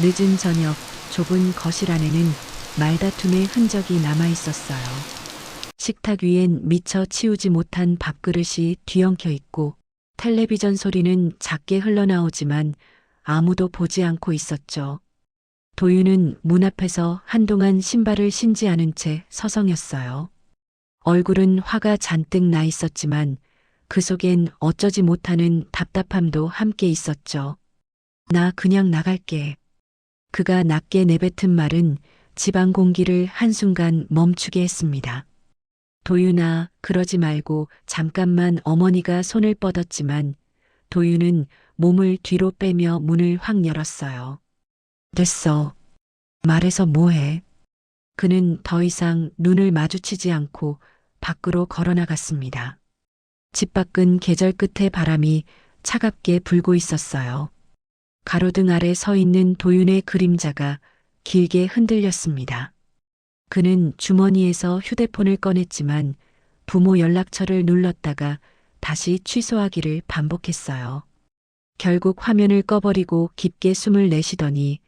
늦은 저녁, 좁은 거실 안에는 말다툼의 흔적이 남아 있었어요. 식탁 위엔 미처 치우지 못한 밥그릇이 뒤엉켜 있고 텔레비전 소리는 작게 흘러나오지만 아무도 보지 않고 있었죠. 도윤은 문 앞에서 한동안 신발을 신지 않은 채 서성였어요. 얼굴은 화가 잔뜩 나 있었지만 그 속엔 어쩌지 못하는 답답함도 함께 있었죠. 나 그냥 나갈게. 그가 낮게 내뱉은 말은 집안 공기를 한순간 멈추게 했습니다. 도윤아, 그러지 말고 잠깐만. 어머니가 손을 뻗었지만 도윤은 몸을 뒤로 빼며 문을 확 열었어요. 됐어. 말해서 뭐해? 그는 더 이상 눈을 마주치지 않고 밖으로 걸어나갔습니다. 집 밖은 계절 끝의 바람이 차갑게 불고 있었어요. 가로등 아래 서 있는 도윤의 그림자가 길게 흔들렸습니다. 그는 주머니에서 휴대폰을 꺼냈지만 부모 연락처를 눌렀다가 다시 취소하기를 반복했어요. 결국 화면을 꺼버리고 깊게 숨을 내쉬더니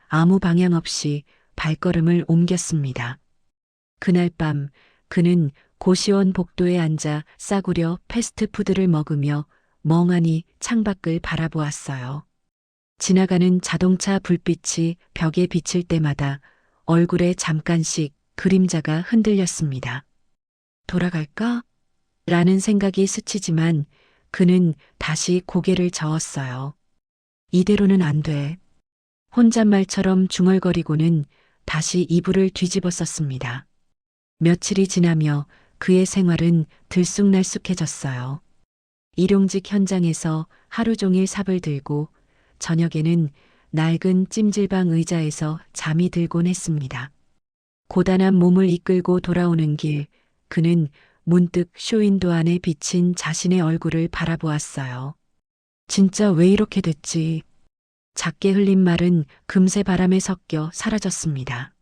아무 방향 없이 발걸음을 옮겼습니다. 그날 밤 그는 고시원 복도에 앉아 싸구려 패스트푸드를 먹으며 멍하니 창밖을 바라보았어요. 지나가는 자동차 불빛이 벽에 비칠 때마다 얼굴에 잠깐씩 그림자가 흔들렸습니다. 돌아갈까? 라는 생각이 스치지만 그는 다시 고개를 저었어요. 이대로는 안 돼. 혼잣말처럼 중얼거리고는 다시 이불을 뒤집어 썼습니다. 며칠이 지나며 그의 생활은 들쑥날쑥해졌어요. 일용직 현장에서 하루 종일 삽을 들고 저녁에는 낡은 찜질방 의자에서 잠이 들곤 했습니다. 고단한 몸을 이끌고 돌아오는 길, 그는 문득 쇼윈도 안에 비친 자신의 얼굴을 바라보았어요. 진짜 왜 이렇게 됐지? 작게 흘린 말은 금세 바람에 섞여 사라졌습니다.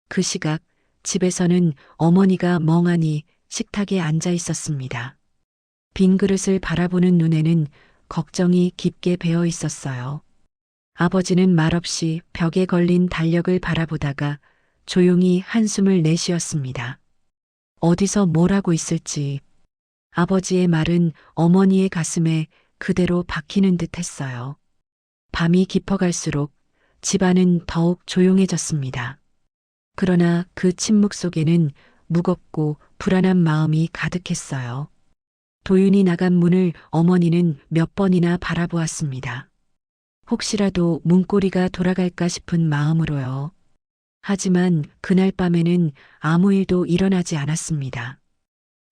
그 시각 집에서는 어머니가 멍하니 식탁에 앉아 있었습니다. 빈 그릇을 바라보는 눈에는 걱정이 깊게 배어 있었어요. 아버지는 말없이 벽에 걸린 달력을 바라보다가 조용히 한숨을 내쉬었습니다. 어디서 뭘 하고 있을지. 아버지의 말은 어머니의 가슴에 그대로 박히는 듯 했어요. 밤이 깊어갈수록 집안은 더욱 조용해졌습니다. 그러나 그 침묵 속에는 무겁고 불안한 마음이 가득했어요. 도윤이 나간 문을 어머니는 몇 번이나 바라보았습니다. 혹시라도 문고리가 돌아갈까 싶은 마음으로요. 하지만 그날 밤에는 아무 일도 일어나지 않았습니다.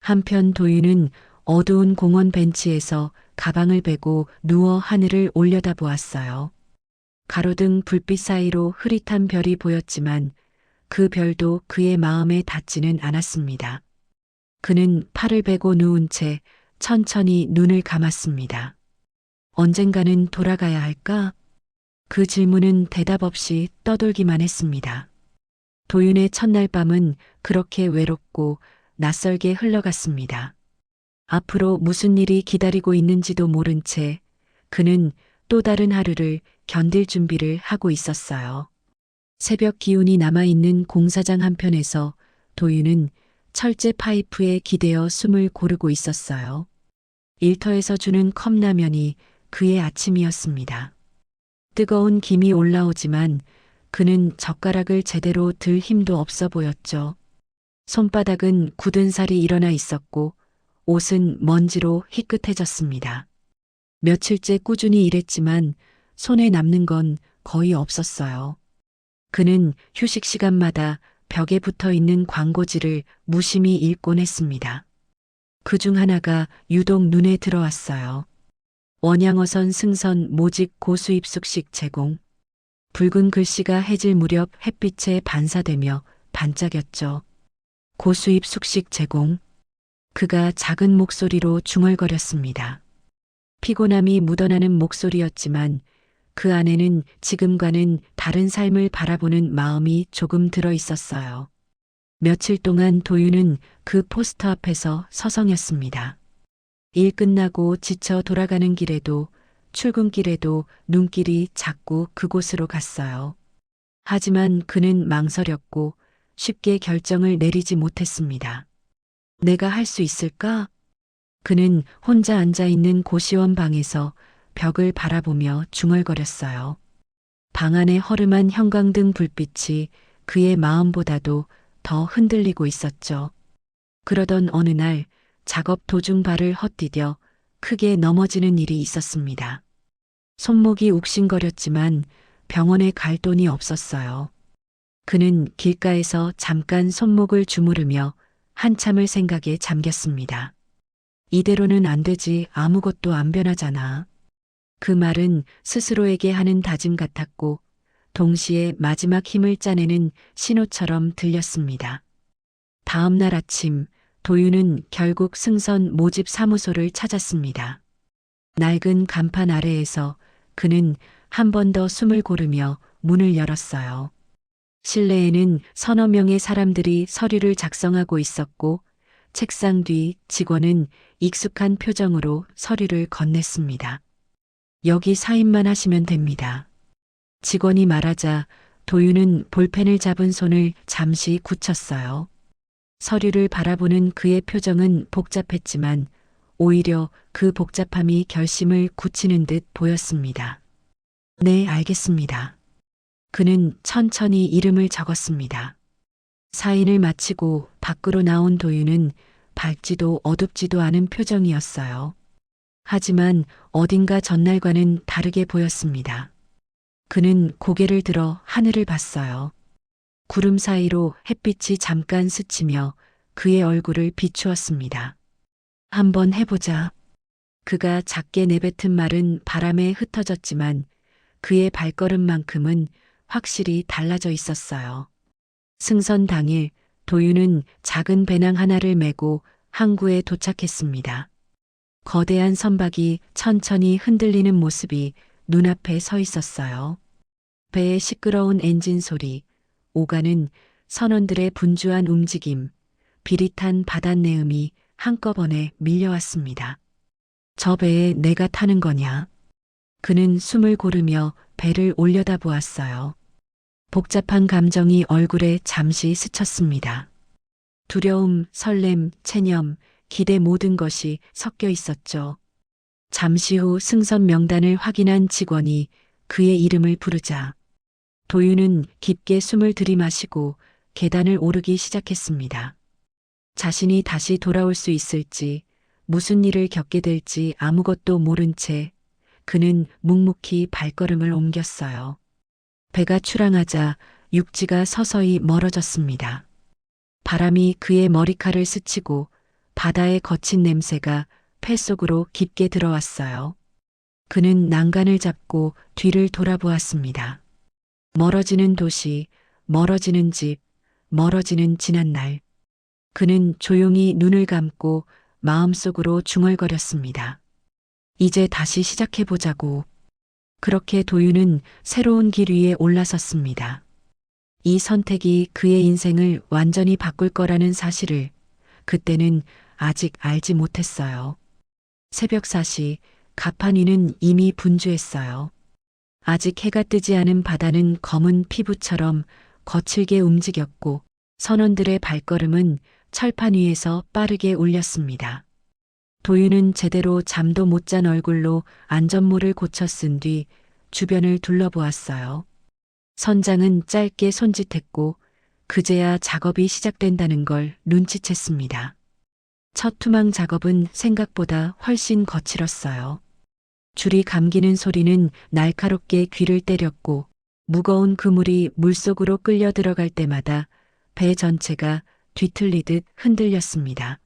한편 도윤은 어두운 공원 벤치에서 가방을 베고 누워 하늘을 올려다보았어요. 가로등 불빛 사이로 흐릿한 별이 보였지만 그 별도 그의 마음에 닿지는 않았습니다. 그는 팔을 베고 누운 채 천천히 눈을 감았습니다. 언젠가는 돌아가야 할까? 그 질문은 대답 없이 떠돌기만 했습니다. 도윤의 첫날 밤은 그렇게 외롭고 낯설게 흘러갔습니다. 앞으로 무슨 일이 기다리고 있는지도 모른 채 그는 또 다른 하루를 견딜 준비를 하고 있었어요. 새벽 기운이 남아있는 공사장 한편에서 도윤은 철제 파이프에 기대어 숨을 고르고 있었어요. 일터에서 주는 컵라면이 그의 아침이었습니다. 뜨거운 김이 올라오지만 그는 젓가락을 제대로 들 힘도 없어 보였죠. 손바닥은 굳은 살이 일어나 있었고 옷은 먼지로 희끗해졌습니다. 며칠째 꾸준히 일했지만 손에 남는 건 거의 없었어요. 그는 휴식 시간마다 벽에 붙어 있는 광고지를 무심히 읽곤 했습니다. 그중 하나가 유독 눈에 들어왔어요. 원양어선 승선 모직 고수입 숙식 제공. 붉은 글씨가 해질 무렵 햇빛에 반사되며 반짝였죠. 고수입 숙식 제공. 그가 작은 목소리로 중얼거렸습니다. 피곤함이 묻어나는 목소리였지만 그 안에는 지금과는 다른 삶을 바라보는 마음이 조금 들어 있었어요. 며칠 동안 도윤은 그 포스터 앞에서 서성였습니다. 일 끝나고 지쳐 돌아가는 길에도 출근길에도 눈길이 자꾸 그곳으로 갔어요. 하지만 그는 망설였고 쉽게 결정을 내리지 못했습니다. 내가 할 수 있을까? 그는 혼자 앉아 있는 고시원 방에서 벽을 바라보며 중얼거렸어요. 방 안의 허름한 형광등 불빛이 그의 마음보다도 더 흔들리고 있었죠. 그러던 어느 날 작업 도중 발을 헛디뎌 크게 넘어지는 일이 있었습니다. 손목이 욱신거렸지만 병원에 갈 돈이 없었어요. 그는 길가에서 잠깐 손목을 주무르며 한참을 생각에 잠겼습니다. 이대로는 안 되지, 아무것도 안 변하잖아. 그 말은 스스로에게 하는 다짐 같았고 동시에 마지막 힘을 짜내는 신호처럼 들렸습니다. 다음 날 아침 도윤은 결국 승선 모집 사무소를 찾았습니다. 낡은 간판 아래에서 그는 한 번 더 숨을 고르며 문을 열었어요. 실내에는 서너 명의 사람들이 서류를 작성하고 있었고 책상 뒤 직원은 익숙한 표정으로 서류를 건넸습니다. 여기 사인만 하시면 됩니다. 직원이 말하자 도윤은 볼펜을 잡은 손을 잠시 굳혔어요. 서류를 바라보는 그의 표정은 복잡했지만 오히려 그 복잡함이 결심을 굳히는 듯 보였습니다. 네, 알겠습니다. 그는 천천히 이름을 적었습니다. 사인을 마치고 밖으로 나온 도윤은 밝지도 어둡지도 않은 표정이었어요. 하지만 어딘가 전날과는 다르게 보였습니다. 그는 고개를 들어 하늘을 봤어요. 구름 사이로 햇빛이 잠깐 스치며 그의 얼굴을 비추었습니다. 한번 해보자. 그가 작게 내뱉은 말은 바람에 흩어졌지만 그의 발걸음만큼은 확실히 달라져 있었어요. 승선 당일 도윤은 작은 배낭 하나를 메고 항구에 도착했습니다. 거대한 선박이 천천히 흔들리는 모습이 눈앞에 서 있었어요. 배의 시끄러운 엔진 소리, 오가는 선원들의 분주한 움직임, 비릿한 바닷내음이 한꺼번에 밀려왔습니다. 저 배에 내가 타는 거냐? 그는 숨을 고르며 배를 올려다보았어요. 복잡한 감정이 얼굴에 잠시 스쳤습니다. 두려움, 설렘, 체념, 기대 모든 것이 섞여 있었죠. 잠시 후 승선 명단을 확인한 직원이 그의 이름을 부르자 도윤은 깊게 숨을 들이마시고 계단을 오르기 시작했습니다. 자신이 다시 돌아올 수 있을지, 무슨 일을 겪게 될지 아무것도 모른 채 그는 묵묵히 발걸음을 옮겼어요. 배가 출항하자 육지가 서서히 멀어졌습니다. 바람이 그의 머리칼을 스치고 바다의 거친 냄새가 폐 속으로 깊게 들어왔어요. 그는 난간을 잡고 뒤를 돌아보았습니다. 멀어지는 도시, 멀어지는 집, 멀어지는 지난 날. 그는 조용히 눈을 감고 마음속으로 중얼거렸습니다. 이제 다시 시작해보자고. 그렇게 도윤은 새로운 길 위에 올라섰습니다. 이 선택이 그의 인생을 완전히 바꿀 거라는 사실을 그때는 아직 알지 못했어요. 새벽 4시 가판 위는 이미 분주했어요. 아직 해가 뜨지 않은 바다는 검은 피부처럼 거칠게 움직였고 선원들의 발걸음은 철판 위에서 빠르게 울렸습니다. 도윤은 제대로 잠도 못 잔 얼굴로 안전모를 고쳐 쓴 뒤 주변을 둘러보았어요. 선장은 짧게 손짓했고 그제야 작업이 시작된다는 걸 눈치챘습니다. 첫 투망 작업은 생각보다 훨씬 거칠었어요. 줄이 감기는 소리는 날카롭게 귀를 때렸고 무거운 그물이 물속으로 끌려 들어갈 때마다 배 전체가 뒤틀리듯 흔들렸습니다.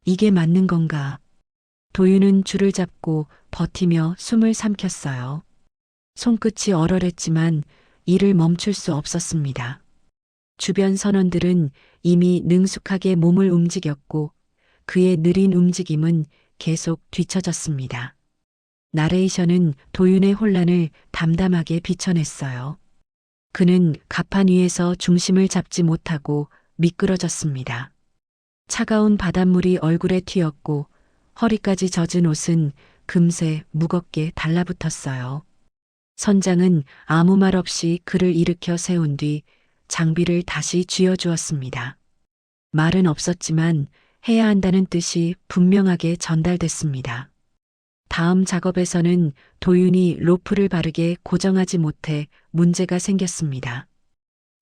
이게 맞는 건가? 도윤은 줄을 잡고 버티며 숨을 삼켰어요. 손끝이 얼얼했지만 일을 멈출 수 없었습니다. 주변 선원들은 이미 능숙하게 몸을 움직였고 그의 느린 움직임은 계속 뒤처졌습니다. 나레이션은 도윤의 혼란을 담담하게 비춰냈어요. 그는 가판 위에서 중심을 잡지 못하고 미끄러졌습니다. 차가운 바닷물이 얼굴에 튀었고 허리까지 젖은 옷은 금세 무겁게 달라붙었어요. 선장은 아무 말 없이 그를 일으켜 세운 뒤 장비를 다시 쥐어주었습니다. 말은 없었지만 해야 한다는 뜻이 분명하게 전달됐습니다. 다음 작업에서는 도윤이 로프를 바르게 고정하지 못해 문제가 생겼습니다.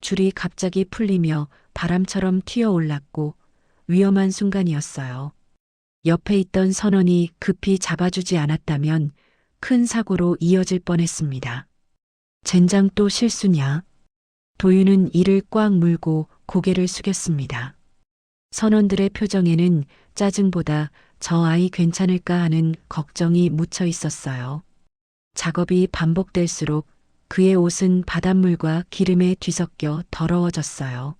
줄이 갑자기 풀리며 바람처럼 튀어올랐고 위험한 순간이었어요. 옆에 있던 선원이 급히 잡아주지 않았다면 큰 사고로 이어질 뻔했습니다. 젠장 또 실수냐? 도윤은 이를 꽉 물고 고개를 숙였습니다. 선원들의 표정에는 짜증보다 저 아이 괜찮을까 하는 걱정이 묻혀 있었어요. 작업이 반복될수록 그의 옷은 바닷물과 기름에 뒤섞여 더러워졌어요.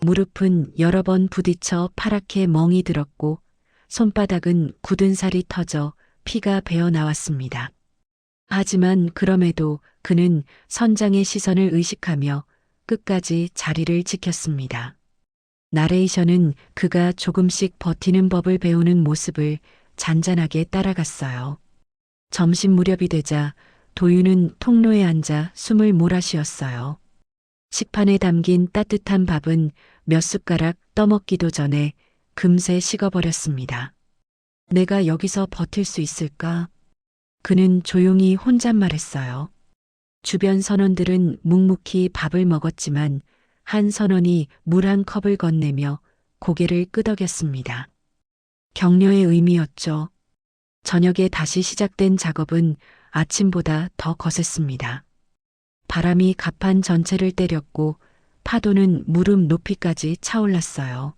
무릎은 여러 번 부딪혀 파랗게 멍이 들었고 손바닥은 굳은 살이 터져 피가 배어 나왔습니다. 하지만 그럼에도 그는 선장의 시선을 의식하며 끝까지 자리를 지켰습니다. 나레이션은 그가 조금씩 버티는 법을 배우는 모습을 잔잔하게 따라갔어요. 점심 무렵이 되자 도윤은 통로에 앉아 숨을 몰아쉬었어요. 식판에 담긴 따뜻한 밥은 몇 숟가락 떠먹기도 전에 금세 식어버렸습니다. 내가 여기서 버틸 수 있을까? 그는 조용히 혼잣말했어요. 주변 선원들은 묵묵히 밥을 먹었지만 한 선원이 물 한 컵을 건네며 고개를 끄덕였습니다. 격려의 의미였죠. 저녁에 다시 시작된 작업은 아침보다 더 거셌습니다. 바람이 갑판 전체를 때렸고 파도는 무릎 높이까지 차올랐어요.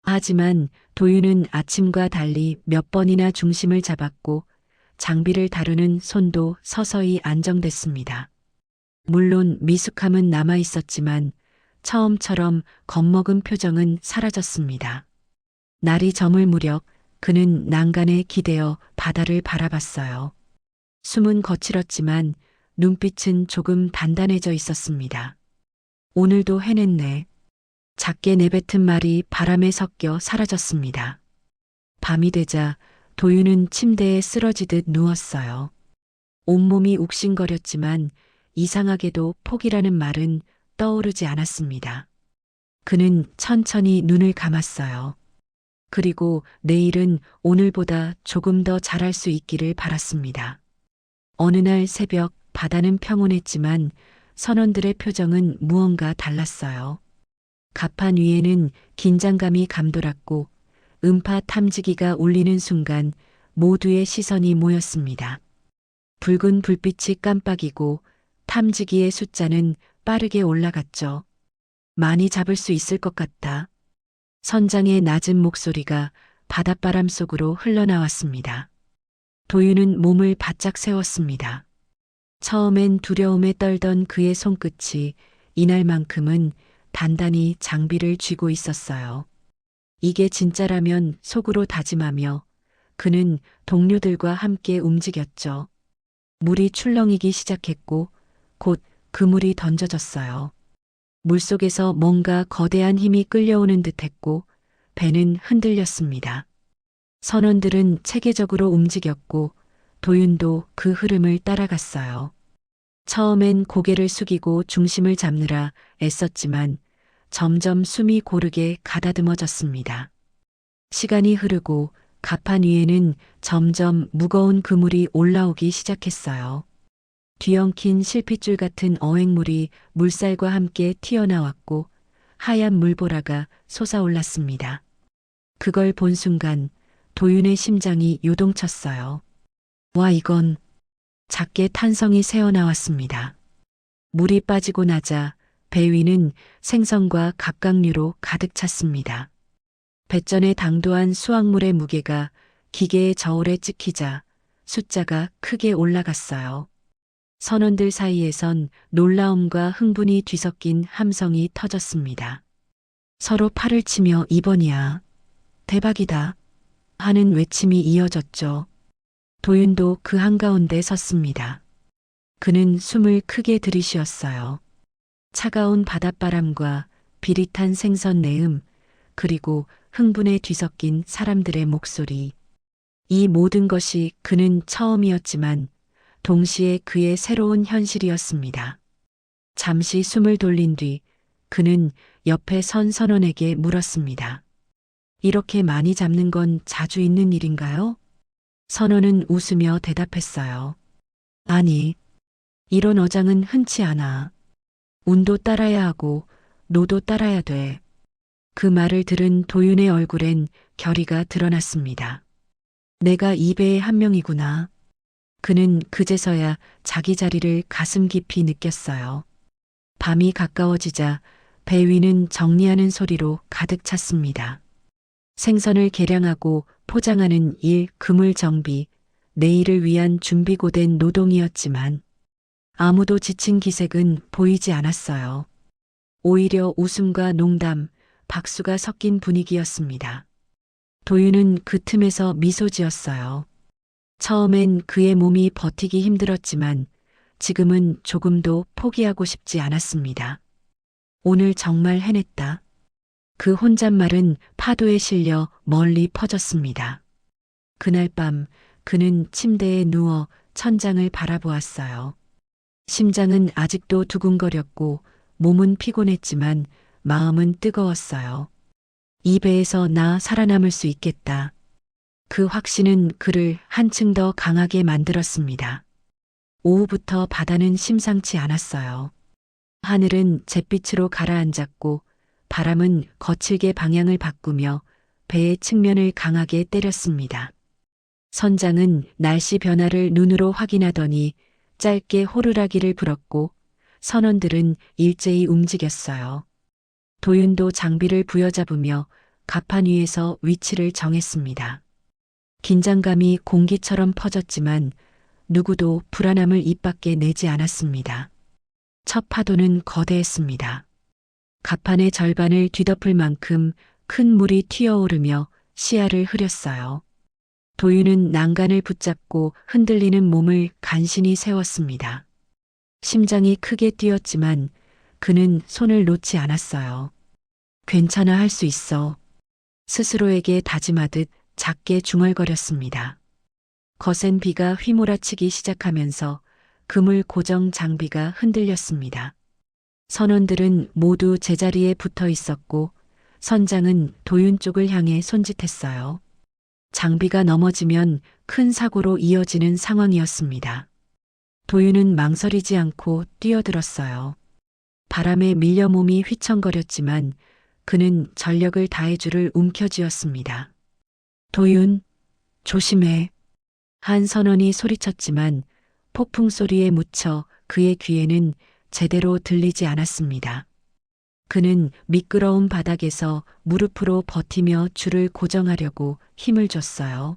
하지만 도윤은 아침과 달리 몇 번이나 중심을 잡았고 장비를 다루는 손도 서서히 안정됐습니다. 물론 미숙함은 남아 있었지만 처음처럼 겁먹은 표정은 사라졌습니다. 날이 저물 무렵 그는 난간에 기대어 바다를 바라봤어요. 숨은 거칠었지만 눈빛은 조금 단단해져 있었습니다. 오늘도 해냈네. 작게 내뱉은 말이 바람에 섞여 사라졌습니다. 밤이 되자 도윤은 침대에 쓰러지듯 누웠어요. 온몸이 욱신거렸지만 이상하게도 포기라는 말은 떠오르지 않았습니다. 그는 천천히 눈을 감았어요. 그리고 내일은 오늘보다 조금 더 잘할 수 있기를 바랐습니다. 어느 날 새벽 바다는 평온했지만 선원들의 표정은 무언가 달랐어요. 갑판 위에는 긴장감이 감돌았고 음파 탐지기가 울리는 순간 모두의 시선이 모였습니다. 붉은 불빛이 깜빡이고 탐지기의 숫자는 빠르게 올라갔죠. 많이 잡을 수 있을 것 같다. 선장의 낮은 목소리가 바닷바람 속으로 흘러나왔습니다. 도윤은 몸을 바짝 세웠습니다. 처음엔 두려움에 떨던 그의 손끝이 이날만큼은 단단히 장비를 쥐고 있었어요. 이게 진짜라면 속으로 다짐하며 그는 동료들과 함께 움직였죠. 물이 출렁이기 시작했고 곧 그물이 던져졌어요. 물속에서 뭔가 거대한 힘이 끌려오는 듯했고 배는 흔들렸습니다. 선원들은 체계적으로 움직였고 도윤도 그 흐름을 따라갔어요. 처음엔 고개를 숙이고 중심을 잡느라 애썼지만 점점 숨이 고르게 가다듬어졌습니다. 시간이 흐르고 갑판 위에는 점점 무거운 그물이 올라오기 시작했어요. 뒤엉킨 실핏줄 같은 어획물이 물살과 함께 튀어나왔고 하얀 물보라가 솟아올랐습니다. 그걸 본 순간 도윤의 심장이 요동쳤어요. 와, 이건... 작게 탄성이 새어나왔습니다. 물이 빠지고 나자 배 위는 생선과 갑각류로 가득 찼습니다. 배전에 당도한 수확물의 무게가 기계의 저울에 찍히자 숫자가 크게 올라갔어요. 선원들 사이에선 놀라움과 흥분이 뒤섞인 함성이 터졌습니다. 서로 팔을 치며 이번이야. 대박이다. 하는 외침이 이어졌죠. 도윤도 그 한가운데 섰습니다. 그는 숨을 크게 들이쉬었어요. 차가운 바닷바람과 비릿한 생선 내음, 그리고 흥분에 뒤섞인 사람들의 목소리. 이 모든 것이 그는 처음이었지만 동시에 그의 새로운 현실이었습니다. 잠시 숨을 돌린 뒤 그는 옆에 선 선원에게 물었습니다. 이렇게 많이 잡는 건 자주 있는 일인가요? 선원은 웃으며 대답했어요. 아니, 이런 어장은 흔치 않아. 운도 따라야 하고 노도 따라야 돼. 그 말을 들은 도윤의 얼굴엔 결의가 드러났습니다. 내가 이 배의 한 명이구나. 그는 그제서야 자기 자리를 가슴 깊이 느꼈어요. 밤이 가까워지자 배 위는 정리하는 소리로 가득 찼습니다. 생선을 계량하고 포장하는 일, 그물 정비, 내일을 위한 준비고된 노동이었지만 아무도 지친 기색은 보이지 않았어요. 오히려 웃음과 농담, 박수가 섞인 분위기였습니다. 도윤은 그 틈에서 미소 지었어요. 처음엔 그의 몸이 버티기 힘들었지만 지금은 조금도 포기하고 싶지 않았습니다. 오늘 정말 해냈다. 그 혼잣말은 파도에 실려 멀리 퍼졌습니다. 그날 밤 그는 침대에 누워 천장을 바라보았어요. 심장은 아직도 두근거렸고 몸은 피곤했지만 마음은 뜨거웠어요. 이 배에서 나 살아남을 수 있겠다. 그 확신은 그를 한층 더 강하게 만들었습니다. 오후부터 바다는 심상치 않았어요. 하늘은 잿빛으로 가라앉았고 바람은 거칠게 방향을 바꾸며 배의 측면을 강하게 때렸습니다. 선장은 날씨 변화를 눈으로 확인하더니 짧게 호루라기를 불었고 선원들은 일제히 움직였어요. 도윤도 장비를 부여잡으며 갑판 위에서 위치를 정했습니다. 긴장감이 공기처럼 퍼졌지만 누구도 불안함을 입 밖에 내지 않았습니다. 첫 파도는 거대했습니다. 갑판의 절반을 뒤덮을 만큼 큰 물이 튀어오르며 시야를 흐렸어요. 도윤은 난간을 붙잡고 흔들리는 몸을 간신히 세웠습니다. 심장이 크게 뛰었지만 그는 손을 놓지 않았어요. 괜찮아, 할 수 있어. 스스로에게 다짐하듯 작게 중얼거렸습니다. 거센 비가 휘몰아치기 시작하면서 그물 고정 장비가 흔들렸습니다. 선원들은 모두 제자리에 붙어 있었고 선장은 도윤 쪽을 향해 손짓했어요. 장비가 넘어지면 큰 사고로 이어지는 상황이었습니다. 도윤은 망설이지 않고 뛰어들었어요. 바람에 밀려 몸이 휘청거렸지만 그는 전력을 다해 줄을 움켜쥐었습니다. 도윤, 조심해. 한 선원이 소리쳤지만 폭풍 소리에 묻혀 그의 귀에는 제대로 들리지 않았습니다. 그는 미끄러운 바닥에서 무릎으로 버티며 줄을 고정하려고 힘을 줬어요.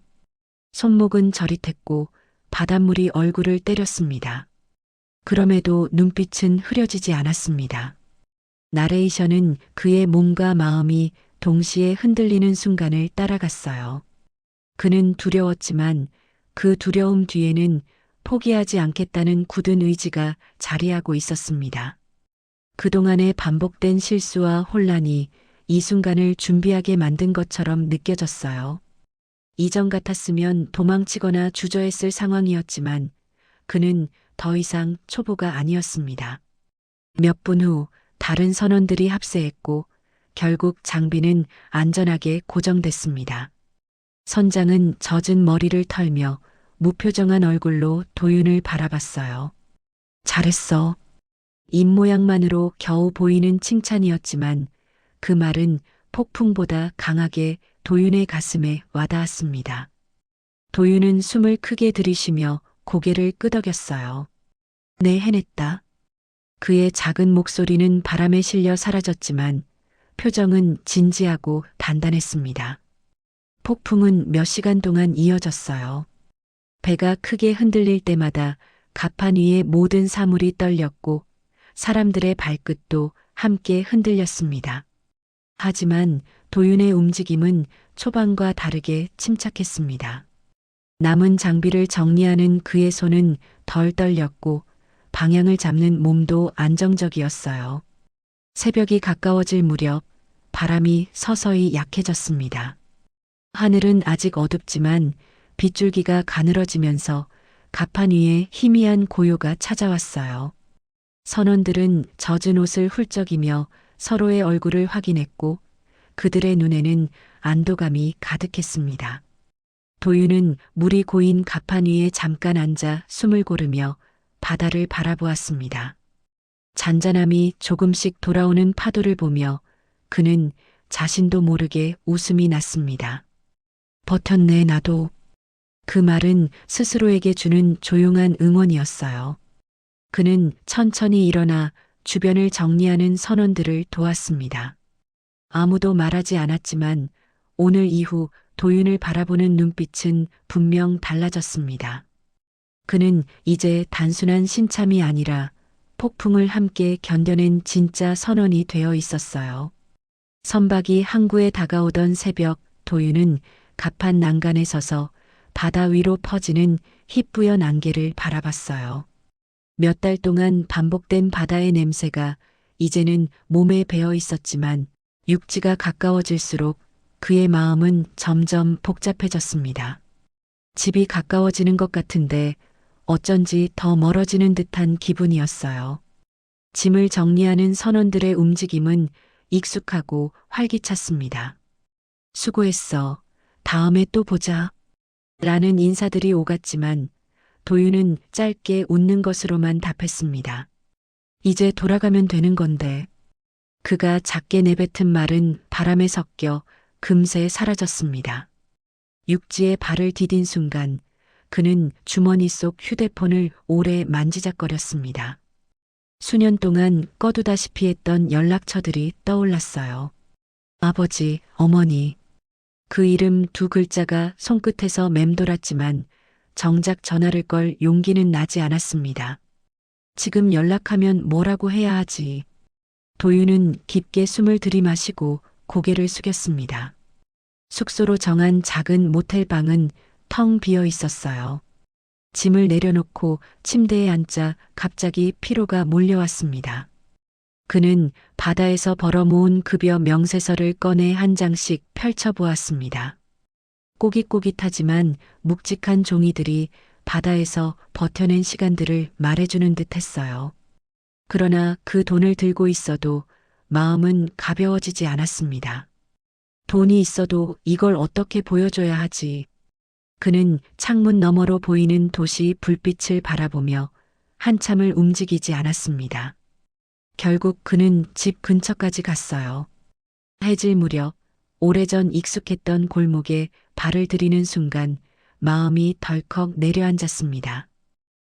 손목은 저릿했고 바닷물이 얼굴을 때렸습니다. 그럼에도 눈빛은 흐려지지 않았습니다. 나레이션은 그의 몸과 마음이 동시에 흔들리는 순간을 따라갔어요. 그는 두려웠지만 그 두려움 뒤에는 포기하지 않겠다는 굳은 의지가 자리하고 있었습니다. 그동안의 반복된 실수와 혼란이 이 순간을 준비하게 만든 것처럼 느껴졌어요. 이전 같았으면 도망치거나 주저했을 상황이었지만 그는 더 이상 초보가 아니었습니다. 몇 분 후 다른 선원들이 합세했고 결국 장비는 안전하게 고정됐습니다. 선장은 젖은 머리를 털며 무표정한 얼굴로 도윤을 바라봤어요. 잘했어. 입모양만으로 겨우 보이는 칭찬이었지만 그 말은 폭풍보다 강하게 도윤의 가슴에 와닿았습니다. 도윤은 숨을 크게 들이쉬며 고개를 끄덕였어요. 네, 해냈다. 그의 작은 목소리는 바람에 실려 사라졌지만 표정은 진지하고 단단했습니다. 폭풍은 몇 시간 동안 이어졌어요. 배가 크게 흔들릴 때마다 갑판 위의 모든 사물이 떨렸고 사람들의 발끝도 함께 흔들렸습니다. 하지만 도윤의 움직임은 초반과 다르게 침착했습니다. 남은 장비를 정리하는 그의 손은 덜 떨렸고 방향을 잡는 몸도 안정적이었어요. 새벽이 가까워질 무렵 바람이 서서히 약해졌습니다. 하늘은 아직 어둡지만 빗줄기가 가늘어지면서 가판 위에 희미한 고요가 찾아왔어요. 선원들은 젖은 옷을 훌쩍이며 서로의 얼굴을 확인했고 그들의 눈에는 안도감이 가득했습니다. 도윤은 물이 고인 가판 위에 잠깐 앉아 숨을 고르며 바다를 바라보았습니다. 잔잔함이 조금씩 돌아오는 파도를 보며 그는 자신도 모르게 웃음이 났습니다. 버텼네, 나도. 그 말은 스스로에게 주는 조용한 응원이었어요. 그는 천천히 일어나 주변을 정리하는 선원들을 도왔습니다. 아무도 말하지 않았지만 오늘 이후 도윤을 바라보는 눈빛은 분명 달라졌습니다. 그는 이제 단순한 신참이 아니라 폭풍을 함께 견뎌낸 진짜 선원이 되어 있었어요. 선박이 항구에 다가오던 새벽, 도윤은 가판 난간에 서서 바다 위로 퍼지는 희뿌연 안개를 바라봤어요. 몇 달 동안 반복된 바다의 냄새가 이제는 몸에 배어 있었지만 육지가 가까워질수록 그의 마음은 점점 복잡해졌습니다. 집이 가까워지는 것 같은데 어쩐지 더 멀어지는 듯한 기분이었어요. 짐을 정리하는 선원들의 움직임은 익숙하고 활기찼습니다. 수고했어. 다음에 또 보자. 라는 인사들이 오갔지만 도윤은 짧게 웃는 것으로만 답했습니다. 이제 돌아가면 되는 건데. 그가 작게 내뱉은 말은 바람에 섞여 금세 사라졌습니다. 육지에 발을 디딘 순간 그는 주머니 속 휴대폰을 오래 만지작거렸습니다. 수년 동안 꺼두다시피 했던 연락처들이 떠올랐어요. 아버지, 어머니. 그 이름 두 글자가 손끝에서 맴돌았지만 정작 전화를 걸 용기는 나지 않았습니다. 지금 연락하면 뭐라고 해야 하지? 도윤은 깊게 숨을 들이마시고 고개를 숙였습니다. 숙소로 정한 작은 모텔 방은 텅 비어 있었어요. 짐을 내려놓고 침대에 앉자 갑자기 피로가 몰려왔습니다. 그는 바다에서 벌어모은 급여 명세서를 꺼내 한 장씩 펼쳐보았습니다. 꼬깃꼬깃하지만 묵직한 종이들이 바다에서 버텨낸 시간들을 말해주는 듯 했어요. 그러나 그 돈을 들고 있어도 마음은 가벼워지지 않았습니다. 돈이 있어도 이걸 어떻게 보여줘야 하지? 그는 창문 너머로 보이는 도시 불빛을 바라보며 한참을 움직이지 않았습니다. 결국 그는 집 근처까지 갔어요. 해질 무렵 오래전 익숙했던 골목에 발을 들이는 순간 마음이 덜컥 내려앉았습니다.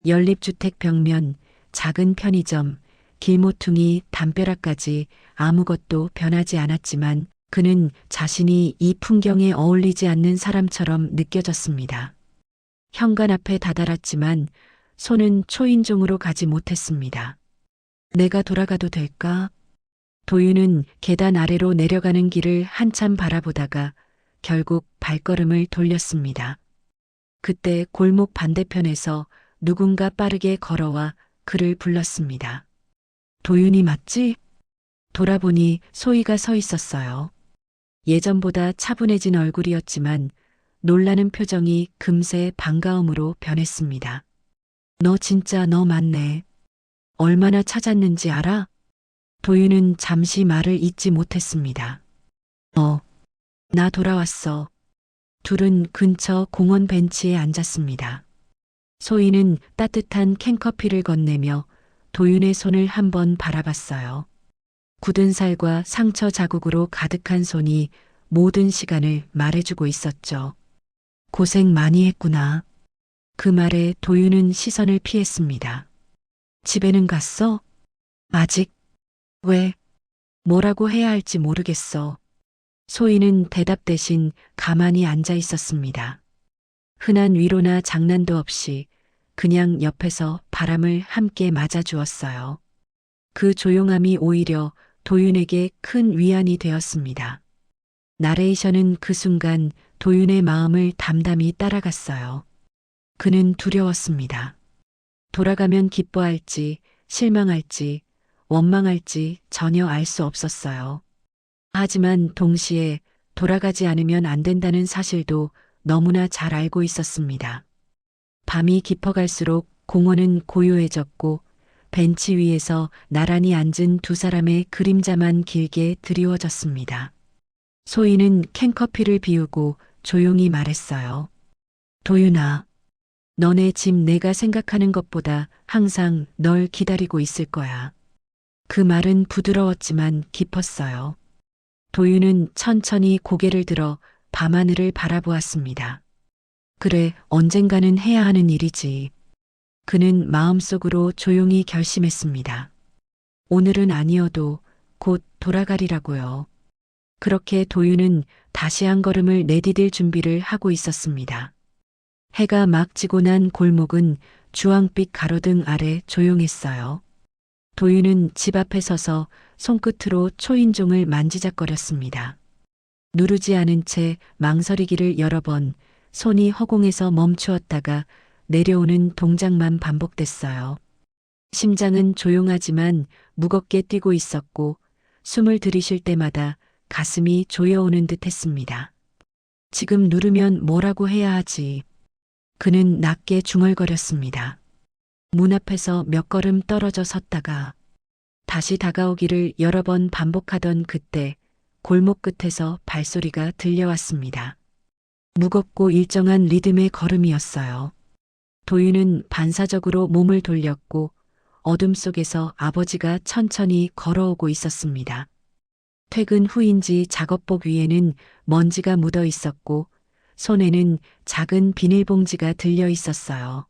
연립주택 벽면, 작은 편의점, 길모퉁이, 담벼락까지 아무것도 변하지 않았지만 그는 자신이 이 풍경에 어울리지 않는 사람처럼 느껴졌습니다. 현관 앞에 다다랐지만 손은 초인종으로 가지 못했습니다. 내가 돌아가도 될까? 도윤은 계단 아래로 내려가는 길을 한참 바라보다가 결국 발걸음을 돌렸습니다. 그때 골목 반대편에서 누군가 빠르게 걸어와 그를 불렀습니다. 도윤이 맞지? 돌아보니 소희가 서 있었어요. 예전보다 차분해진 얼굴이었지만 놀라는 표정이 금세 반가움으로 변했습니다. 너 진짜 너 맞네. 얼마나 찾았는지 알아? 도윤은 잠시 말을 잇지 못했습니다. 나 돌아왔어. 둘은 근처 공원 벤치에 앉았습니다. 소희는 따뜻한 캔커피를 건네며 도윤의 손을 한번 바라봤어요. 굳은 살과 상처 자국으로 가득한 손이 모든 시간을 말해주고 있었죠. 고생 많이 했구나. 그 말에 도윤은 시선을 피했습니다. 집에는 갔어? 아직? 왜? 뭐라고 해야 할지 모르겠어. 소희는 대답 대신 가만히 앉아 있었습니다. 흔한 위로나 장난도 없이 그냥 옆에서 바람을 함께 맞아주었어요. 그 조용함이 오히려 도윤에게 큰 위안이 되었습니다. 나레이션은 그 순간 도윤의 마음을 담담히 따라갔어요. 그는 두려웠습니다. 돌아가면 기뻐할지, 실망할지, 원망할지 전혀 알 수 없었어요. 하지만 동시에 돌아가지 않으면 안 된다는 사실도 너무나 잘 알고 있었습니다. 밤이 깊어갈수록 공원은 고요해졌고 벤치 위에서 나란히 앉은 두 사람의 그림자만 길게 드리워졌습니다. 소희는 캔커피를 비우고 조용히 말했어요. 도윤아, 너네 집 내가 생각하는 것보다 항상 널 기다리고 있을 거야. 그 말은 부드러웠지만 깊었어요. 도윤은 천천히 고개를 들어 밤하늘을 바라보았습니다. 그래, 언젠가는 해야 하는 일이지. 그는 마음속으로 조용히 결심했습니다. 오늘은 아니어도 곧 돌아가리라고요. 그렇게 도윤은 다시 한 걸음을 내디딜 준비를 하고 있었습니다. 해가 막 지고 난 골목은 주황빛 가로등 아래 조용했어요. 도윤은 집 앞에 서서 손끝으로 초인종을 만지작거렸습니다. 누르지 않은 채 망설이기를 여러 번 손이 허공에서 멈추었다가 내려오는 동작만 반복됐어요. 심장은 조용하지만 무겁게 뛰고 있었고 숨을 들이쉴 때마다 가슴이 조여오는 듯 했습니다. 지금 누르면 뭐라고 해야 하지? 그는 낮게 중얼거렸습니다. 문 앞에서 몇 걸음 떨어져 섰다가 다시 다가오기를 여러 번 반복하던 그때 골목 끝에서 발소리가 들려왔습니다. 무겁고 일정한 리듬의 걸음이었어요. 도윤은 반사적으로 몸을 돌렸고 어둠 속에서 아버지가 천천히 걸어오고 있었습니다. 퇴근 후인지 작업복 위에는 먼지가 묻어 있었고 손에는 작은 비닐봉지가 들려 있었어요.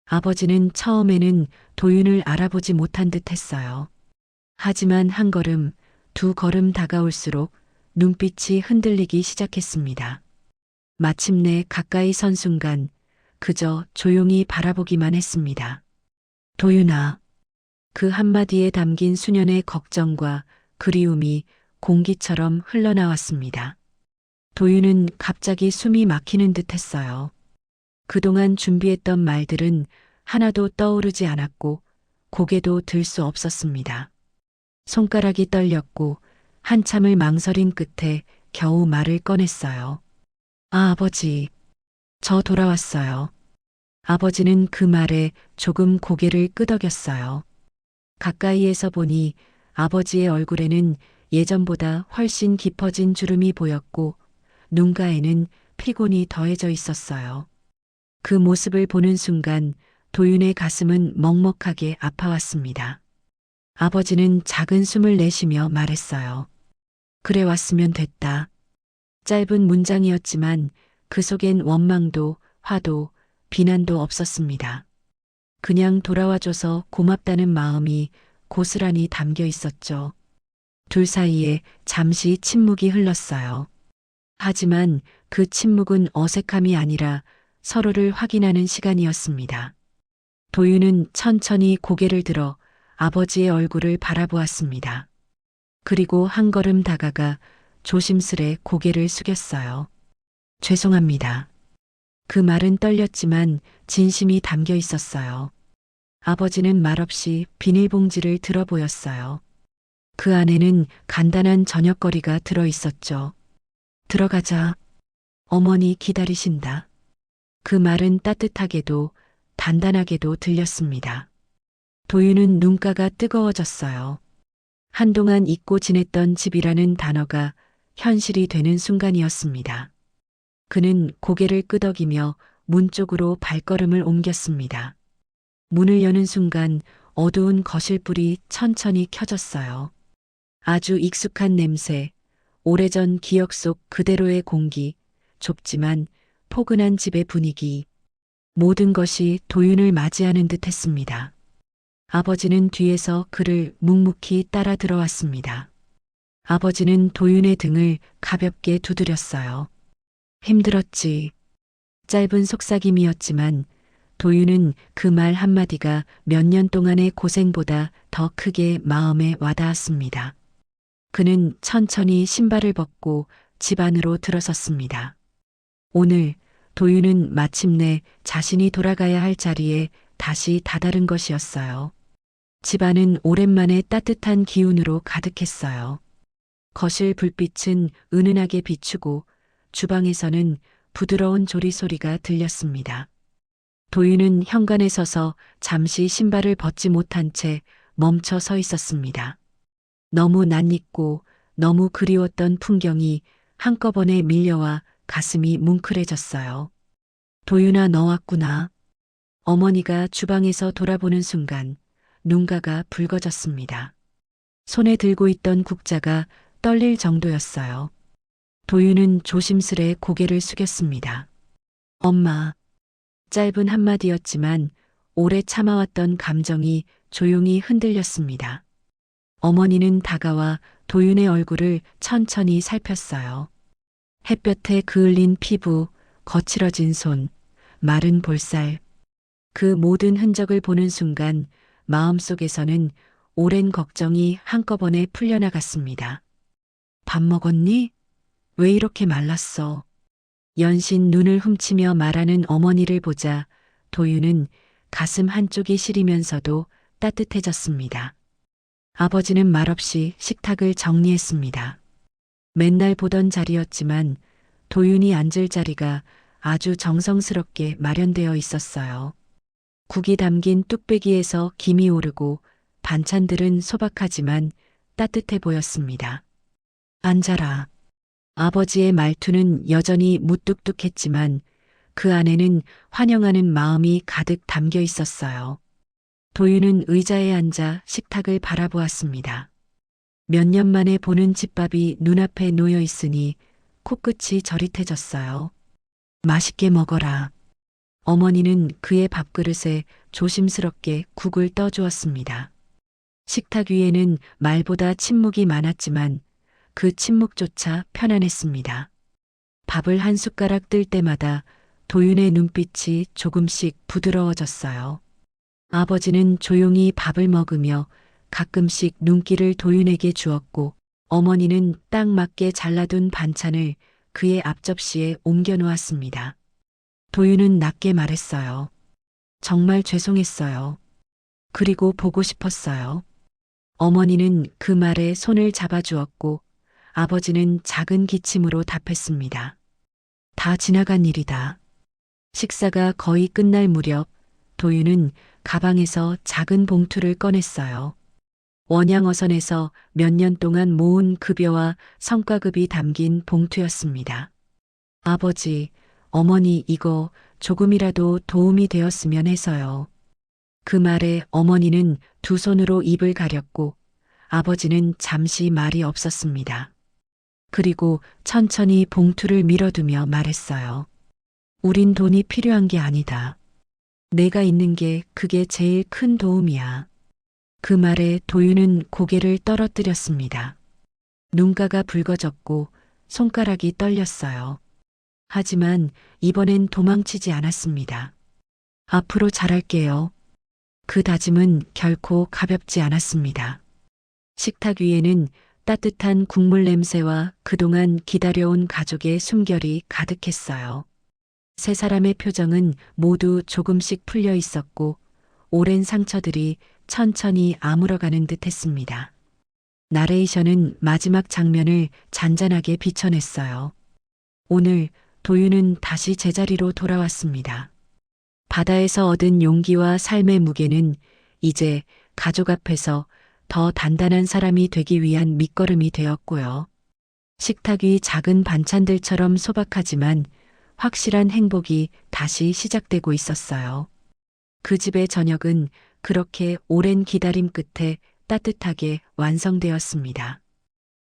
아버지는 처음에는 도윤을 알아보지 못한 듯 했어요. 하지만 한 걸음, 두 걸음 다가올수록 눈빛이 흔들리기 시작했습니다. 마침내 가까이 선 순간 그저 조용히 바라보기만 했습니다. 도윤아. 그 한마디에 담긴 수년의 걱정과 그리움이 공기처럼 흘러나왔습니다. 도윤은 갑자기 숨이 막히는 듯 했어요. 그동안 준비했던 말들은 하나도 떠오르지 않았고 고개도 들 수 없었습니다. 손가락이 떨렸고 한참을 망설인 끝에 겨우 말을 꺼냈어요. 아, 아버지. 저 돌아왔어요. 아버지는 그 말에 조금 고개를 끄덕였어요. 가까이에서 보니 아버지의 얼굴에는 예전보다 훨씬 깊어진 주름이 보였고 눈가에는 피곤이 더해져 있었어요. 그 모습을 보는 순간 도윤의 가슴은 먹먹하게 아파왔습니다. 아버지는 작은 숨을 내쉬며 말했어요. 그래, 왔으면 됐다. 짧은 문장이었지만 그 속엔 원망도 화도 비난도 없었습니다. 그냥 돌아와줘서 고맙다는 마음이 고스란히 담겨 있었죠. 둘 사이에 잠시 침묵이 흘렀어요. 하지만 그 침묵은 어색함이 아니라 서로를 확인하는 시간이었습니다. 도윤은 천천히 고개를 들어 아버지의 얼굴을 바라보았습니다. 그리고 한 걸음 다가가 조심스레 고개를 숙였어요. 죄송합니다. 그 말은 떨렸지만 진심이 담겨 있었어요. 아버지는 말없이 비닐봉지를 들어 보였어요. 그 안에는 간단한 저녁거리가 들어 있었죠. 들어가자. 어머니 기다리신다. 그 말은 따뜻하게도 단단하게도 들렸습니다. 도윤은 눈가가 뜨거워졌어요. 한동안 잊고 지냈던 집이라는 단어가 현실이 되는 순간이었습니다. 그는 고개를 끄덕이며 문 쪽으로 발걸음을 옮겼습니다. 문을 여는 순간 어두운 거실불이 천천히 켜졌어요. 아주 익숙한 냄새, 오래전 기억 속 그대로의 공기, 좁지만 포근한 집의 분위기, 모든 것이 도윤을 맞이하는 듯 했습니다. 아버지는 뒤에서 그를 묵묵히 따라 들어왔습니다. 아버지는 도윤의 등을 가볍게 두드렸어요. 힘들었지. 짧은 속삭임이었지만 도윤은 그 말 한마디가 몇 년 동안의 고생보다 더 크게 마음에 와닿았습니다. 그는 천천히 신발을 벗고 집 안으로 들어섰습니다. 오늘 도윤은 마침내 자신이 돌아가야 할 자리에 다시 다다른 것이었어요. 집안은 오랜만에 따뜻한 기운으로 가득했어요. 거실 불빛은 은은하게 비추고 주방에서는 부드러운 조리 소리가 들렸습니다. 도윤은 현관에 서서 잠시 신발을 벗지 못한 채 멈춰 서 있었습니다. 너무 낯익고 너무 그리웠던 풍경이 한꺼번에 밀려와 가슴이 뭉클해졌어요. 도윤아, 너 왔구나. 어머니가 주방에서 돌아보는 순간 눈가가 붉어졌습니다. 손에 들고 있던 국자가 떨릴 정도였어요. 도윤은 조심스레 고개를 숙였습니다. 엄마. 짧은 한마디였지만 오래 참아왔던 감정이 조용히 흔들렸습니다. 어머니는 다가와 도윤의 얼굴을 천천히 살폈어요. 햇볕에 그을린 피부, 거칠어진 손, 마른 볼살. 그 모든 흔적을 보는 순간 마음속에서는 오랜 걱정이 한꺼번에 풀려나갔습니다. 밥 먹었니? 왜 이렇게 말랐어? 연신 눈을 훔치며 말하는 어머니를 보자 도윤은 가슴 한쪽이 시리면서도 따뜻해졌습니다. 아버지는 말없이 식탁을 정리했습니다. 맨날 보던 자리였지만 도윤이 앉을 자리가 아주 정성스럽게 마련되어 있었어요. 국이 담긴 뚝배기에서 김이 오르고 반찬들은 소박하지만 따뜻해 보였습니다. 앉아라. 아버지의 말투는 여전히 무뚝뚝했지만 그 안에는 환영하는 마음이 가득 담겨 있었어요. 도윤은 의자에 앉아 식탁을 바라보았습니다. 몇 년 만에 보는 집밥이 눈앞에 놓여 있으니 코끝이 저릿해졌어요. 맛있게 먹어라. 어머니는 그의 밥그릇에 조심스럽게 국을 떠주었습니다. 식탁 위에는 말보다 침묵이 많았지만 그 침묵조차 편안했습니다. 밥을 한 숟가락 뜰 때마다 도윤의 눈빛이 조금씩 부드러워졌어요. 아버지는 조용히 밥을 먹으며 가끔씩 눈길을 도윤에게 주었고 어머니는 딱 맞게 잘라둔 반찬을 그의 앞접시에 옮겨 놓았습니다. 도윤은 낮게 말했어요. 정말 죄송했어요. 그리고 보고 싶었어요. 어머니는 그 말에 손을 잡아주었고 아버지는 작은 기침으로 답했습니다. 다 지나간 일이다. 식사가 거의 끝날 무렵 도윤은 가방에서 작은 봉투를 꺼냈어요. 원양어선에서 몇 년 동안 모은 급여와 성과급이 담긴 봉투였습니다. 아버지, 어머니 이거 조금이라도 도움이 되었으면 해서요. 그 말에 어머니는 두 손으로 입을 가렸고 아버지는 잠시 말이 없었습니다. 그리고 천천히 봉투를 밀어두며 말했어요. 우린 돈이 필요한 게 아니다. 내가 있는 게 그게 제일 큰 도움이야. 그 말에 도윤은 고개를 떨어뜨렸습니다. 눈가가 붉어졌고 손가락이 떨렸어요. 하지만 이번엔 도망치지 않았습니다. 앞으로 잘할게요. 그 다짐은 결코 가볍지 않았습니다. 식탁 위에는 따뜻한 국물 냄새와 그동안 기다려온 가족의 숨결이 가득했어요. 세 사람의 표정은 모두 조금씩 풀려 있었고 오랜 상처들이 천천히 아물어가는 듯 했습니다. 나레이션은 마지막 장면을 잔잔하게 비춰냈어요. 오늘 도윤은 다시 제자리로 돌아왔습니다. 바다에서 얻은 용기와 삶의 무게는 이제 가족 앞에서 더 단단한 사람이 되기 위한 밑거름이 되었고요. 식탁 위 작은 반찬들처럼 소박하지만 확실한 행복이 다시 시작되고 있었어요. 그 집의 저녁은 그렇게 오랜 기다림 끝에 따뜻하게 완성되었습니다.